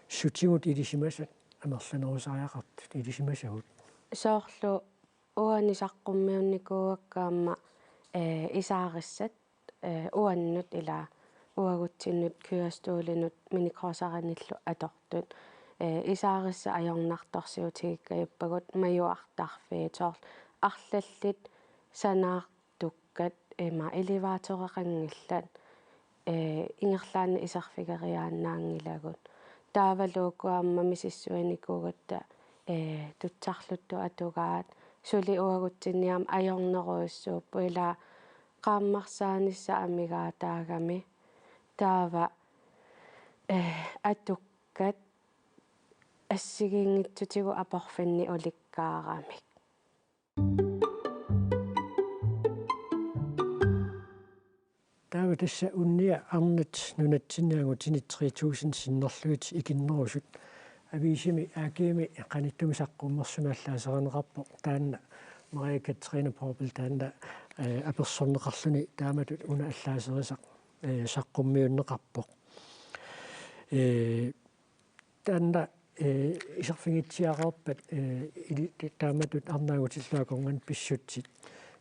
сутигут илисимасат амерланерусариақартут илисимасагут соорлу уанисаққуммиунникууаккаама исаариссат уаннут ила уагутсиннут кюастуулинут миникросараниллу атортут исаарисса ajornartorsiutigikkaippagut маюартарфи соор арлаллит санаартуккат има элеватореқангиллат ингерлаанни исерфигериааннаангилагут таавалуукуамма мисиссуаникуугатта тутсарлутту атугаат сули уагутсинниам ajorneruissuuppu ила qaammarsaanissa амигаатаагами таава атуккат ассигингитсутигу апорфинни уликкаарамик таава тасса унниа арнат нунатсинниангутини 3000 синнерлуит икиннерусут ависими аакиими каниттуми саққуммерсунааллаасеранеқарпо таанна Maria Katrine Poppel таанна аперсорнеқарлуни тааматут уна аллаасерисақ саққуммиуннеқарпо таанна исерфигитсиақарпат тааматут арнаагутиллуаконган писсутсит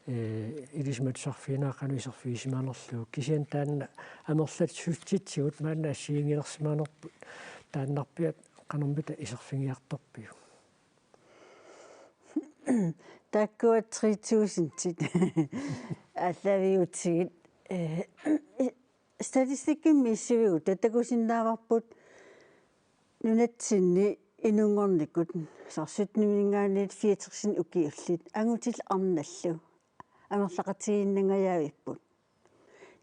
илисмат сарфинаақану исерфигисимаанерлуу кисиан таанна амерлат суттитсигут маанна ассиингилерсимаанерпут тааннарпиат канормита исерфигиарторпиу таккуа 3000-тит аллавиутсигит статистикким миссивигут татакусиннааварпут нунатсинни инунгорникут сарсутнимингаанит 40 укиуллит ангутил арналлу амерлақатигиннангаяавиппут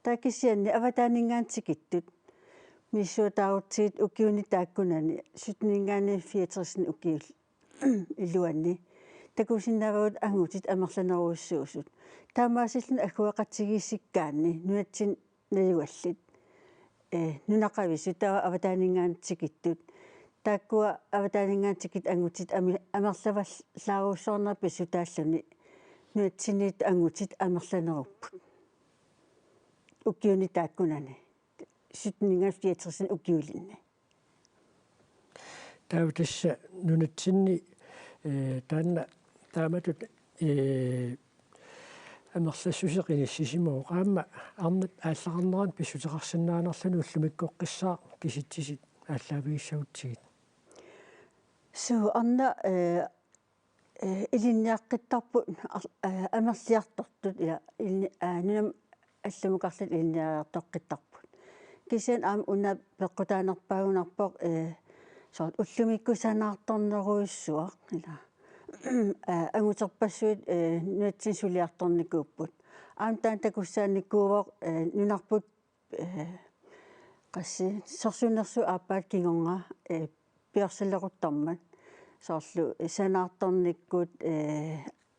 такисианни аватаанингаантикиттут миссуутаарутсигит укиуни тааккунани сутнингаани 40 укиул илуанни такусиннаавагут ангутит амерланеруссуусут таамаасиллун акуақатигиссиккаанни нунатсин наюаллит нунақавису таа аватаанингаантикиттут тааккуа аватаанингаантикит ангутит амерлаваллааруссоорнерпи сутааллуни нунатсинит ангутит амерланеруппут укиуни тааккунани сутнингаа 40 укиулинни таавтасса нунатсинни таанна тааматут амерлассусеқиниссисимоо аама арнат ааллақарнеран писсутеқарсинаанерлуну уллумиккоққиссаа киситсисит ааллаавигиссагутсигит су анна илинниаққиттарпут амерлиартортут ила нунам аллумукарлут илинниариартоққиттарпут кисиан аама уна пеққутаанерпаагунарпоқ соо уллумиккусанаарторнеруйссуа ила ангутерпассуит нуатсин сулиарторникууппут аам таан такуссааниккуувоқ нунарпут qassi sorsunersu aappaat kingornga piorsalleruttармат соорлу санаарторниккут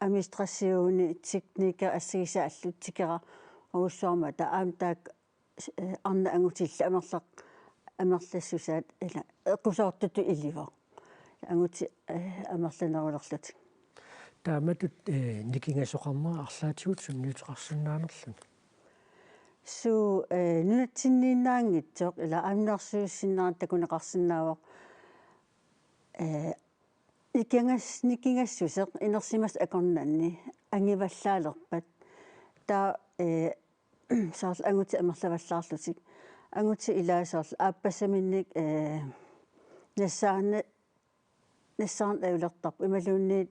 administrasiuni tekniker assигисааллут тикера уссуарма таам таак арна ангутилла амерлассусаат ила эққусаортуту иливоо ангути амерланерулерлут тааматут никингасоқарнера арлаатигут сунниутеқарсинаанерлун су нунатсиннииннаангитсоқ ила амнерсууссиннеран такунеқарсинаавоқ никингассусеқ инерсимас акорнанни ангиваллаалерпат таа саарл ангути амерлаваллаарлутик ангути илаасаарл ааппассаминник нассаарн авилертарпу ималуунниит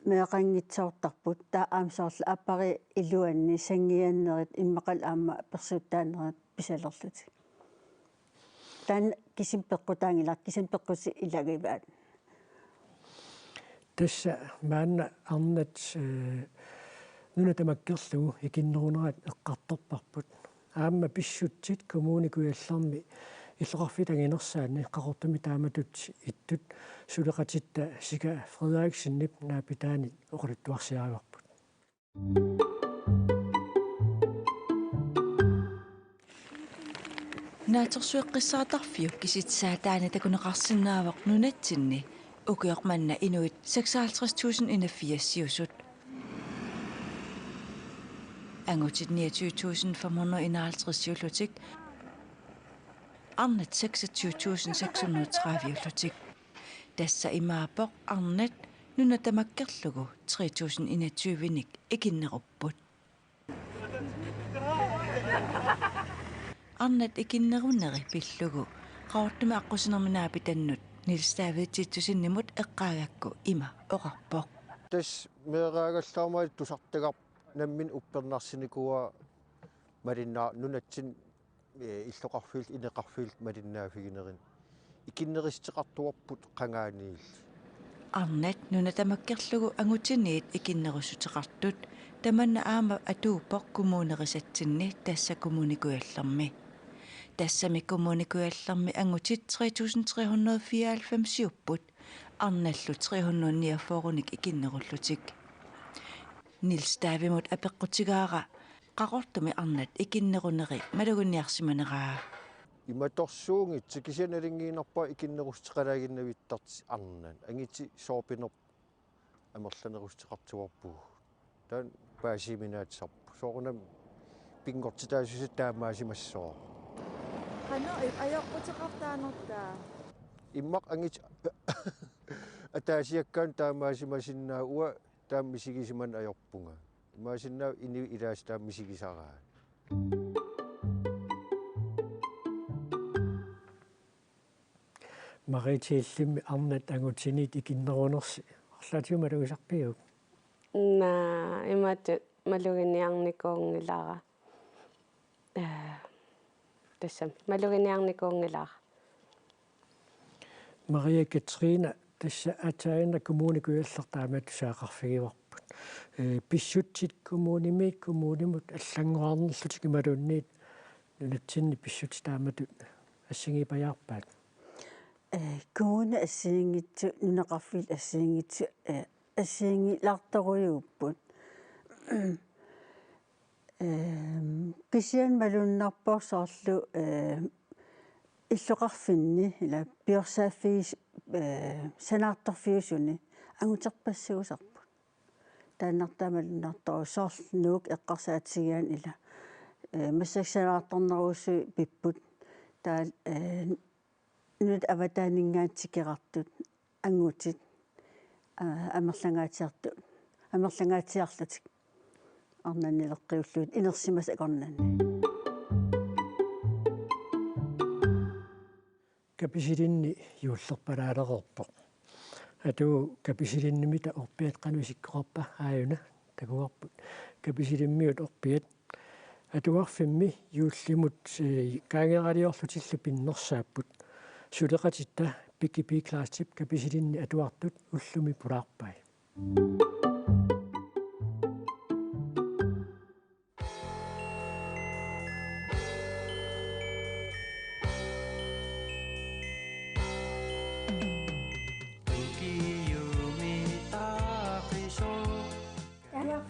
меэқангитсаортарпут таа аамсаарл ааппари илуанни сангианнерит иммақал аама персууттаанерит писалерлутик таан кисим пеққутаангилар кисим пеққуси илагиваат тасса маанна арнат нунатамаккерлугу икиннерунерат эққарторпарпут аама писсутсит коммуникуялларми иллоқарфит ангинерсаани қақортуми тааматут иттут сулеқатитта сика Фредериксиннип наапитаани оқалуттуарсиариуарпут наатерсуэққиссаатарфиу киситсаатаани такунеқарсинаавоқ нунатсинни укиорманна инуит 56.000 инаффиассиусут ангутит 29.551 арнат 26.630 тасса имаапоқ арнат нунатамаккерлугу 3021 икиннеруппут арнат икиннерунери пиллугу qaortumi аққусинерминаа таннут нилстаавитситсусиннимут эққаагакку има оқарпоқ тас меэраагаллаамаат тусартагар наммин уппернарсиникуа малиннаа нунатсин иллоқарфиулт инеқарфиулт малиннаафигинерин икиннеристеқартуарпут қангааниил арнат нунатамаккерлугу ангутиниит икиннерусутеқартут таманна аама атуупоқ коммуунерисатсинни тасса коммуникуялларми тассами коммуникуялларми ангутит 3394 сиуппут арналлу 349 икиннеруллутик нилстаавимут апеққутигаара eqqaqortumi arnat ikinneruneri maluguniarsimaneraa иматорсуунгитси кисианалингиинерпа икиннерустеқалаагиннавиттарти арнан ангити соорпинер амерланерустеқартуарпугу таан паасиминаатсарпу соорунам пингортитаасуси таамаасимассоо qano ajorqutiqartaanерtaa иммақ ангити атаасиаккаан таамаасимасиннаа уа тааммисигисиман ajorpunga имаасиннаа ини илаас тааммисигисараа Maritiillimmi arnat angutsinit ikinnerunersi арлаатиумалугисарпиук на имат малугиниарникуунгилара тассам малугиниарникуунгилара Maria Katrina тасса атаина коммуникуйаллертаамат саақарфигиварпут писсутсит коммунимут аллангуарнерлутик ималуунниит нунатсинни писсутитааматут ассигипаярпаат kommune assiingitsu nunaqarfil assiingitsu assiingillartorujuupput kisian malunnarporsoorlu illoqarfinni ila piorsaaffiis sanaartorfiusuni anguterpassuusarput taannartaamalunnartoru nuuk eqqarsaatigiaan ila massaksanaartorneruussu pipput taa nyt avataaningaatsikerartut angutit amerlangaatiarlutik arnannileqqiulluut inersimas akornanni kapisilinni yuullerpalaaleqerpoq atu kapisilinimita orpiat qanusikkorpa aayuna takuarput kapisilimmiut orpiat atuarfimmi yuullimut kaangeraliorlutillu pinnersaapput suleqatitta pikipi klaastip kapisilinni atuartut ullumi pulaarpai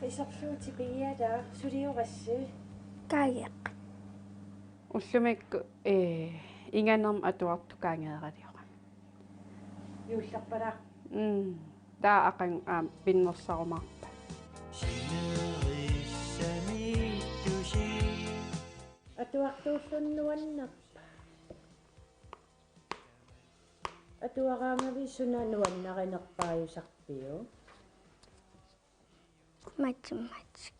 Isarluutipigiata suliuqassu kaagiaq уллумикку инганерм атуарту каангеералиора юуллерпалаа таа ақан пиннерсарумарпа атуартууллуннуаннерпа атуараангави сунануаннаринерпааюсарпиу математик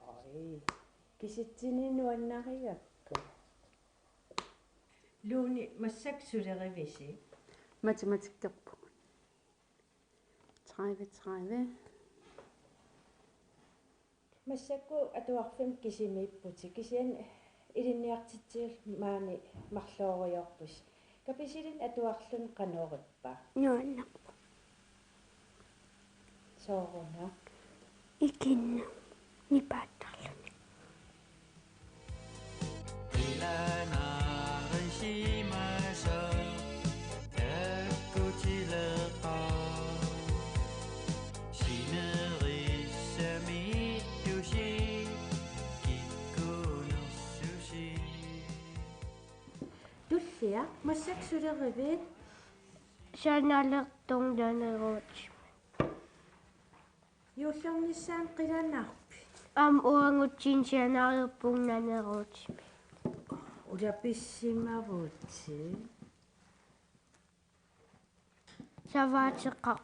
ой киситсининуаннаригакку лууни массаксулеривиси математиккерпу 30 массакку атуарфим кисимииппути кисиан илинниартитсиул маани марлоориорпус каписилин атуарлун каноориппа нуаннерпу соорона икинна нипааттарлуни туллиа массаксулеривит шаналертунгданеруут юуллернissaан qilanaarpi уангутсин шанариуппугнанеруут улаписсимавуутси саваатеққар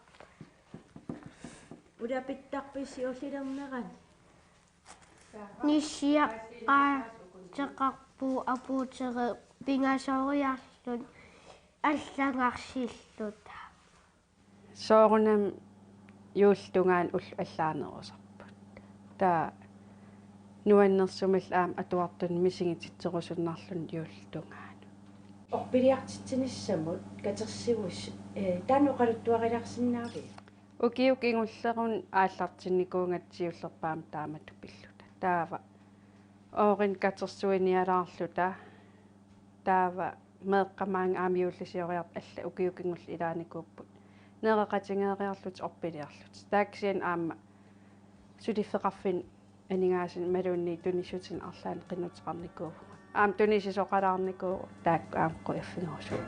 улапиттарписси уллилернерани ниссиаққаатеқарпу апуутере пингасориарлут аллагарсиллута соорунам юултунгаан улл аллаанерусарпут таа нуаннерсумал аам атуартун мисигититсерусуннарлун юултунгаан орпилиартитсиниссамут катерсивус таануқалуттуариларсинаави укиукингуллерун ааллартинникуунгатсиуллерпаам таамату пиллута таава оорин катерсуиниалаарлута таава меэққамаан аамиуллисиориарт алла укиукингулл илааникууппут неэқатингеэриарлут орпилиарлут тааксиан аама сулиффеқарфин анигааsin малуунни тунissutин арлаан qinutaqarnikuu аам тунисисоqalaarnikuu таакку аамқу аффигорсуу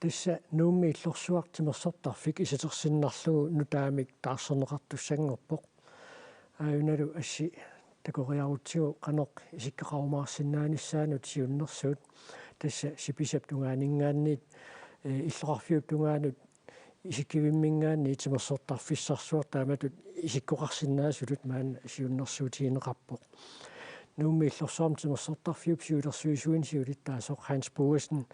тисса нуумми иллорсуартимерсортарфик исатерсиннарлугу нутаамик таарсернеқартуссангорпоқ ааюналу асси такориарутсигу канеқ исиккақарумаарсинааниссаанут сиуннэрсуут тасса сиписап тунгаанингаанниит иллоқарфиуп тунгаанут исиккивиммингаанни итимерсортарфиссарсуар тааматут исиккоқарсинаасулут маана сиуннэрсуутигинеқарпоқ нуумми иллорсуарм тимерсортарфиуп сиулерсуисуин сиулиттаасоқ Hans Boesen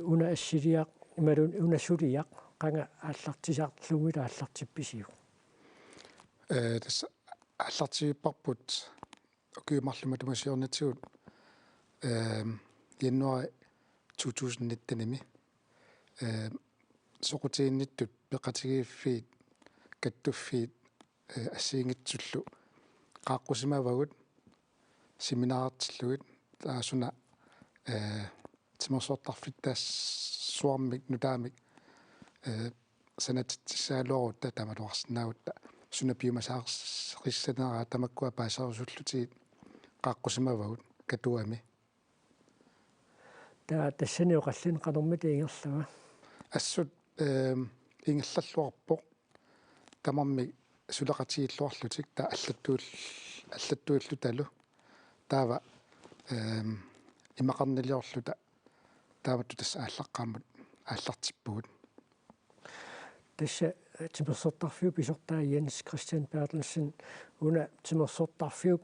уна ассилиақ ималун унасулиақ қанга ааллартисаарлугила ааллартипписиу тас ааллартигиппарпут окуимарлуматумасиорнатигут януари 2019-ними соқутиинниттут пеқатигииффиит каттуффиит ассиингитсуллу қааққусимавагут семинаартиллугит таасуна тимерсортарфиттаас суармик нутаамик санатитсаалуарут тамалуарсинаагутта суна пиумасаарриссанераа тамаккуа паасаарусуллутигит қааққусимавагут катуами тассаниоқаллин қанормит ингерлава ассут ингерллаллуарпоқ тамарми сулеқатигиллуарлутик та аллаттуиллу талу таава имақарнилиорлута тааватту тасса ааллаққаамут ааллартиппугут тасса тимерсортарфиуп исортаа Jens Christian Bertelsen уна тимерсортарфиуп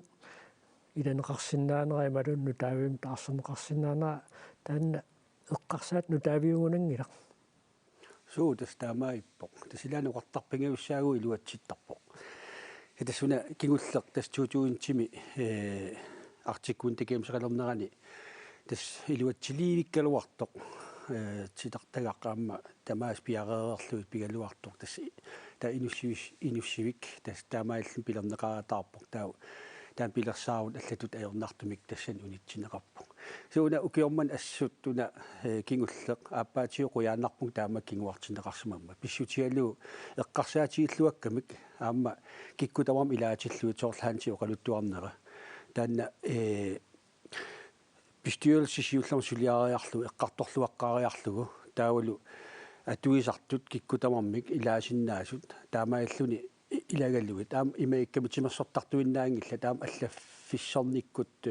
иланеқарсинаанера ималунну таавим таарсернеқарсинаанера таанна эққарсаат нутаавиугунангила суу тастаамаиппоқ тасилаанеқартарпингависсаагу илуатситтарпоқ хитасуна кигуллеқ тас туутуинтими артиккуун такиамсеқалернерани тас илуатсиливиккалуартоқ титартагаққаама тамаас пиареерлуит пигалуартоқ тас та инуссивик тас таамааллин пилернеқаратаарпоқ таам пилерсаарут аллатут аёрнартумик тассан унитсинеқарпоқ сууна укиорман ассут туна кингуллеқ ааппаатио қуяаннарпуг таама кингуартинеқарсимамма писсутиалу эққарсаатигиллуаккамик аама киккутавам илаатиллуит соорлаанти оқалуттуарнера таанна bestyrelsesjuullерм сулиариарлу эққарторлуаққариарлугу таавалу атуисартут киккутамармик илаасиннаасут таамааллуни илагаллугит таам имаикками тимерсортартуиннаангилла таам аллаффиссорниккут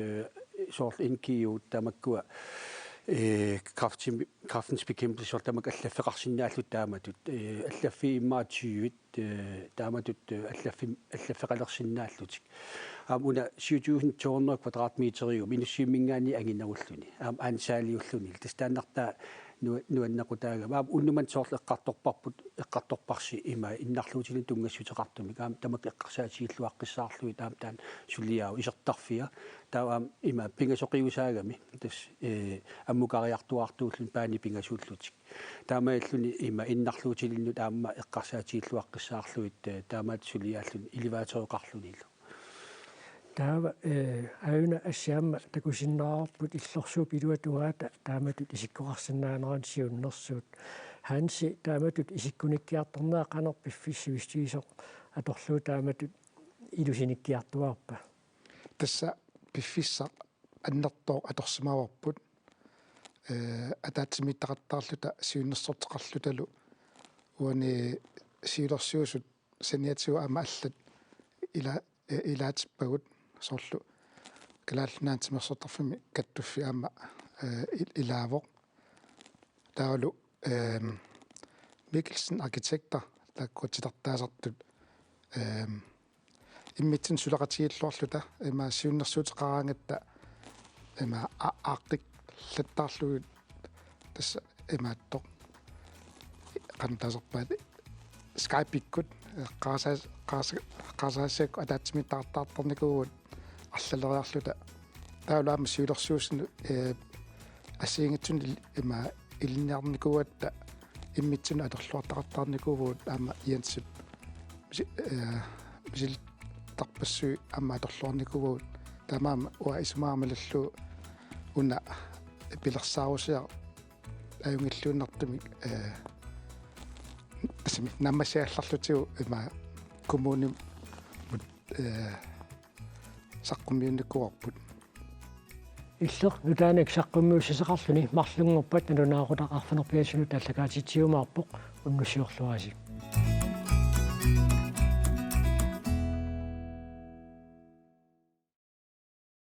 сорл инкиут тамаккуа крафтенсбекæmpelse тамак аллаффеқарсиннааллут тааматут аллаффи иммаатиуит тааматут аллаффеқалерсиннааллутик амуна 7200 квадратметериу минуссиммингаани ангинагуллуни аам аансаалиуллуни тастааннартаа нуаннакутаага маам уннуман соорлу эққарторпарси има иннарлуутилин тунгассутеқартумик аам тамак эққарсаатигиллуаққиссаарлуи таам таан сулиаау исертарфиа таам има пингасоқиусаагами тас аммукариартуартууллун паани пингасууллутик таамааллуни има иннарлуутилинну таама эққарсаатигиллуаққиссаарлуит таамаат сулиааллун иливаатореқарлунилу таава аюна ассаама такусиннаарпут иллорсууп илуатугаата тааматут исиккоқарсинаанеран сиуннэрсуут ханси тааматут исиккуниккиарторнаа канерпиффиссивистигисоқ аторлуу тааматут илусиниккиартуарпа тасса пиффисса аннертоо аторсимаварпут атаатсимиттақаттаарлута сиуннэрсортеқарлуталу уани сиулерсиусут саниатсиу аама аллат илаатиппагут соорлу калааллунаан тимерсортарфими каттуффи аама илаавоқ таалу Mikkelsen arkitekter таккутитартаасартут иммитсин сулеқатигиллуарлута има сиуннэрсуутеқараангатта има ааққик латтаарлугут тасса имааттоқ қантасерпаат скайпиккут qaasaasak ataatsimиттартаарторникуугут арлалериарлута таулаама сиулерсуусну ассиингитсун има илинниарникууатта иммитсуна аторлуартақартаарникуугут аама иансут мисил тарпассуи аама аторлуарникуугут тамаама уа исумаамаллу una pilersaarusia ajungilluunartumik asmi nammasiallarlutiu ima kommunim saqqummiunnikuarput иллер нутааник саққуммиуссисеқарлүни марлунгорпат налунаақутақарфанерпиасуну таллакаатитсиумаарпоқ уннусиорлуаси